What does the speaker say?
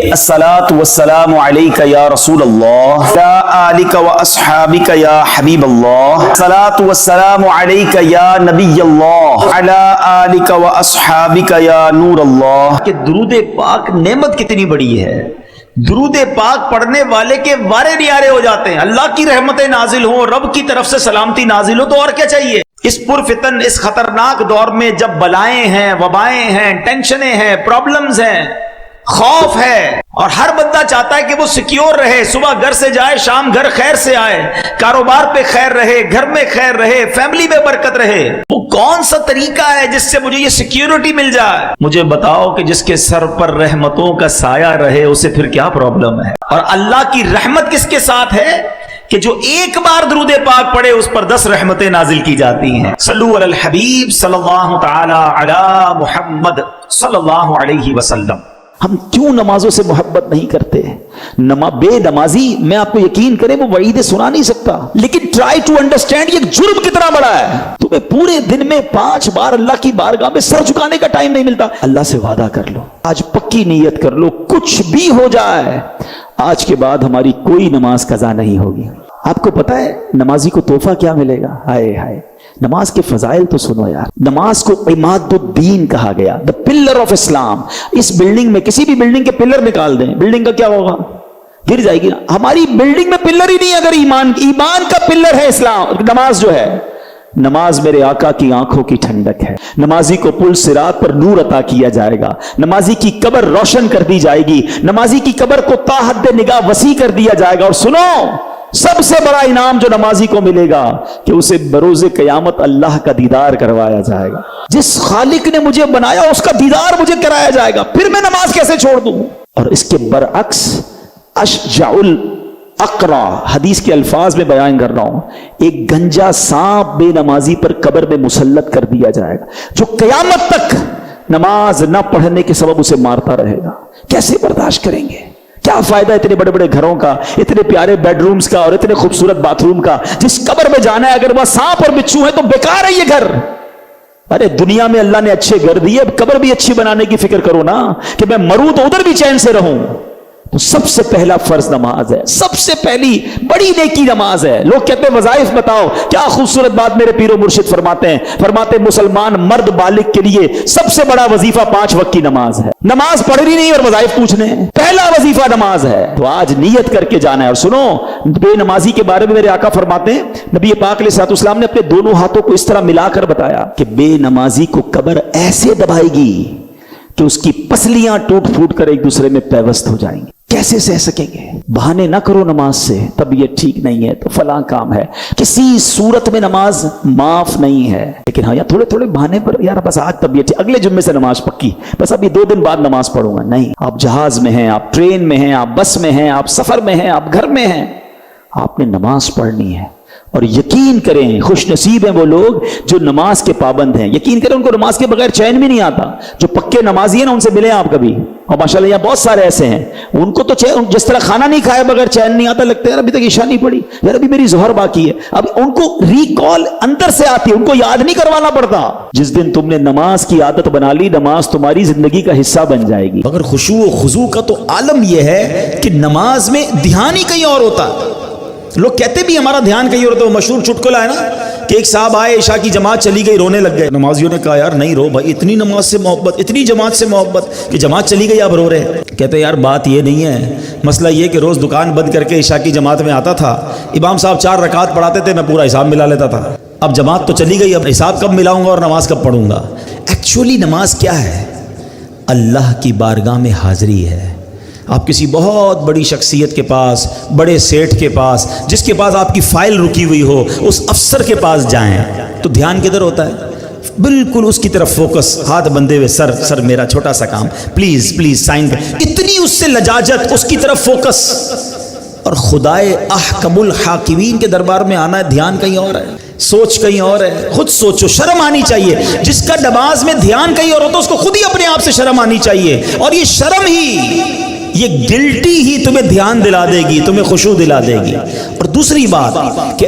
الصلاۃ والسلام علیک یا رسول اللہ یا آلک و اصحابک یا حبیب اللہ، الصلاۃ والسلام علیک یا نبی اللہ علی آلک و اصحابک یا نور اللہ۔ کہ درود پاک نعمت کتنی بڑی ہے، درود پاک پڑھنے والے کے وارے نیارے ہو جاتے ہیں، اللہ کی رحمتیں نازل ہوں، رب کی طرف سے سلامتی نازل ہو، تو اور کیا چاہیے؟ اس پرفتن اس خطرناک دور میں جب بلائیں ہیں، وبائیں ہیں، ٹینشنیں ہیں، پرابلمز ہیں، خوف ہے، اور ہر بندہ چاہتا ہے کہ وہ سیکیور رہے، صبح گھر سے جائے شام گھر خیر سے آئے، کاروبار پہ خیر رہے، گھر میں خیر رہے، فیملی میں برکت رہے، وہ کون سا طریقہ ہے جس سے مجھے یہ سیکیورٹی مل جائے؟ مجھے بتاؤ کہ جس کے سر پر رحمتوں کا سایہ رہے اسے پھر کیا پرابلم ہے؟ اور اللہ کی رحمت کس کے ساتھ ہے کہ جو ایک بار درود پاک پڑھے اس پر 10 رحمتیں نازل کی جاتی ہیں۔ صلو علی الحبیب صلی اللہ تعالی علی محمد صلی اللہ علیہ وسلم۔ ہم کیوں نمازوں سے محبت نہیں کرتے؟ بے نمازی، میں آپ کو یقین کریں وہ وعیدیں سنا نہیں سکتا، لیکن ٹرائی ٹو انڈرسٹینڈ یہ جرم کتنا بڑا ہے۔ تمہیں پورے دن میں 5 بار اللہ کی بارگاہ میں سر جھکانے کا ٹائم نہیں ملتا۔ اللہ سے وعدہ کر لو، آج پکی نیت کر لو، کچھ بھی ہو جائے آج کے بعد ہماری کوئی نماز قضا نہیں ہوگی۔ آپ کو پتا ہے نمازی کو تحفہ کیا ملے گا؟ ہائے ہائے، نماز کے فضائل تو سنو یار۔ نماز کو عماد الدین کہا گیا، دا پلر آف اسلام۔ اس بلڈنگ میں کسی بھی بلڈنگ کے پلر نکال دیں، بلڈنگ کا کیا ہوگا؟ گر جائے گی نا۔ ہماری بلڈنگ میں پلر ہی نہیں، اگر ایمان کا پلر ہے اسلام، نماز جو ہے۔ نماز میرے آقا کی آنکھوں کی ٹھنڈک ہے۔ نمازی کو پل صراط پر نور عطا کیا جائے گا، نمازی کی قبر روشن کر دی جائے گی، نمازی کی قبر کو تا حد نگاہ وسیع کر دیا جائے گا۔ اور سنو، سب سے بڑا انعام جو نمازی کو ملے گا کہ اسے بروز قیامت اللہ کا دیدار کروایا جائے گا۔ جس خالق نے مجھے بنایا اس کا دیدار مجھے کرایا جائے گا، پھر میں نماز کیسے چھوڑ دوں؟ اور اس کے برعکس اشجع الاقرا، حدیث کے الفاظ میں بیان کر رہا ہوں، ایک گنجا سانپ بے نمازی پر قبر میں مسلط کر دیا جائے گا، جو قیامت تک نماز نہ پڑھنے کے سبب اسے مارتا رہے گا۔ کیسے برداشت کریں گے؟ کیا فائدہ اتنے بڑے بڑے گھروں کا، اتنے پیارے بیڈ رومز کا اور اتنے خوبصورت باتھ روم کا؟ جس قبر میں جانا ہے اگر وہاں سانپ اور بچھو ہے تو بیکار ہے یہ گھر۔ ارے دنیا میں اللہ نے اچھے گھر دیے، اب قبر بھی اچھی بنانے کی فکر کرو نا، کہ میں مروں تو ادھر بھی چین سے رہوں۔ تو سب سے پہلا فرض نماز ہے، سب سے پہلی بڑی نیکی نماز ہے۔ لوگ کہتے ہیں وظائف بتاؤ، کیا خوبصورت بات میرے پیر و مرشد فرماتے ہیں مسلمان مرد بالغ کے لیے سب سے بڑا وظیفہ 5 وقت کی نماز ہے۔ نماز پڑھنی نہیں اور وظائف پوچھنے، پہلا وظیفہ نماز ہے۔ تو آج نیت کر کے جانا ہے۔ اور سنو، بے نمازی کے بارے میں میرے آقا فرماتے ہیں، نبی پاک علیہ الصلوۃ والسلام نے اپنے دونوں ہاتھوں کو اس طرح ملا کر بتایا کہ بے نمازی کو قبر ایسے دبائے گی کہ اس کی پسلیاں ٹوٹ پھوٹ کر ایک دوسرے میں پیوست ہو جائیں گی۔ کیسے سہ سکیں گے؟ بہانے نہ کرو نماز سے، طبیعت ٹھیک نہیں ہے تو فلاں کام ہے، کسی صورت میں نماز معاف نہیں ہے۔ لیکن ہاں، یا تھوڑے تھوڑے بہانے پر، یار بس آج طبیعت ٹھیک، اگلے جمعے سے نماز پکی، بس ابھی 2 دن بعد نماز پڑھوں گا۔ نہیں، آپ جہاز میں ہیں، آپ ٹرین میں ہیں، آپ بس میں ہیں، آپ سفر میں ہیں، آپ گھر میں ہیں، آپ نے نماز پڑھنی ہے۔ اور یقین کریں، خوش نصیب ہیں وہ لوگ جو نماز کے پابند ہیں۔ یقین کریں، ان کو نماز کے بغیر چین بھی نہیں آتا۔ جو پکے نمازی ہیں نا، ان سے ملیں آپ کبھی، اور ماشاءاللہ یہاں بہت سارے ایسے ہیں، ان کو تو جس طرح کھانا نہیں کھایا بغیر چین نہیں آتا، لگتا ہے یار ابھی تک عشاء نہیں پڑی، یار ابھی میری ظہر باقی ہے۔ اب ان کو ریکال اندر سے آتی ہے، ان کو یاد نہیں کروانا پڑتا۔ جس دن تم نے نماز کی عادت بنا لی، نماز تمہاری زندگی کا حصہ بن جائے گی۔ مگر خشوع و خضوع کا تو عالم یہ ہے کہ نماز میں دھیان ہی کہیں اور ہوتا ہے۔ لوگ کہتے بھی ہمارا دھیان کہیں اور ہوتا ہے۔ وہ مشہور چٹکلا ہے نا کہ ایک صاحب آئے، عشاء کی جماعت چلی گئی، رونے لگ گئے۔ نمازیوں نے کہا یار نہیں رو بھائی، اتنی نماز سے محبت، اتنی جماعت سے محبت کہ جماعت چلی گئی آپ رو رہے۔ کہتے یار بات یہ نہیں ہے، مسئلہ یہ کہ روز دکان بند کر کے عشاء کی جماعت میں آتا تھا، امام صاحب 4 رکعت پڑھاتے تھے، میں پورا حساب ملا لیتا تھا۔ اب جماعت تو چلی گئی، اب حساب کب ملاؤں گا اور نماز کب پڑھوں گا؟ ایکچولی نماز کیا ہے؟ اللہ کی بارگاہ میں حاضری ہے۔ آپ کسی بہت بڑی شخصیت کے پاس، بڑے سیٹھ کے پاس، جس کے پاس آپ کی فائل رکی ہوئی ہو، اس افسر کے پاس جائیں تو دھیان کدھر ہوتا ہے؟ بالکل اس کی طرف فوکس، ہاتھ بندھے ہوئے، سر میرا چھوٹا سا کام، پلیز سائن کر، اتنی اس سے لجاجت، اس کی طرف فوکس۔ اور خدائے احکم الحاکمین کے دربار میں آنا ہے، دھیان کہیں اور ہے، سوچ کہیں اور ہے۔ خود سوچو، شرم آنی چاہیے۔ جس کا نماز میں دھیان کہیں اور ہوتا ہے اس کو خود ہی اپنے آپ سے شرم آنی چاہیے، اور یہ شرم ہی، یہ گلٹی ہی تمہیں دھیان دلا دے گی، تمہیں خشوع دلا دے گی۔ اور دوسری بات کہ